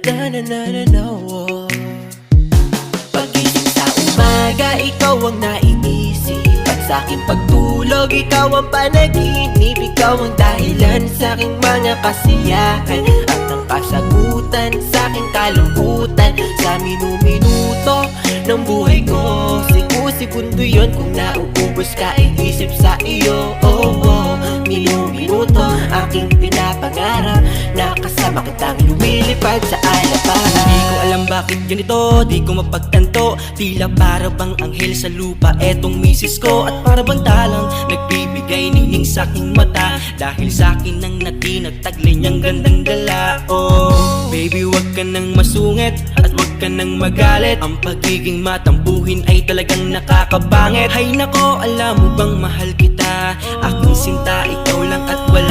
na na na na oh. Pagising sa umaga, ikaw ang naiisip, at sa aking pagtulog, ikaw ang panaginip. Ikaw ang dahilan sa aking mga kasiyahan, at ang kasagutan sa aking kalungkutan. Sa minuto ng buhay ko, segundo yun kung nauubos ka, iisip sa iyo. Minuto aking pinapangarap, nakasama kitang lumilipad sa alapahan. Di ko alam bakit ganito, di ko mapagtanto. Tila para bang anghel sa lupa etong misis ko, at para bang talang nagbibigay nining sa aking mata. Dahil sa akin nang natinagtaglay niyang gandang dala. Oh, baby, wag ka nang masungit at wag ka nang magalit. Ang pagiging matampuhin ay talagang nakakabangit. Hay nako, alam mo bang mahal kita, aking sinta, ikaw lang at wala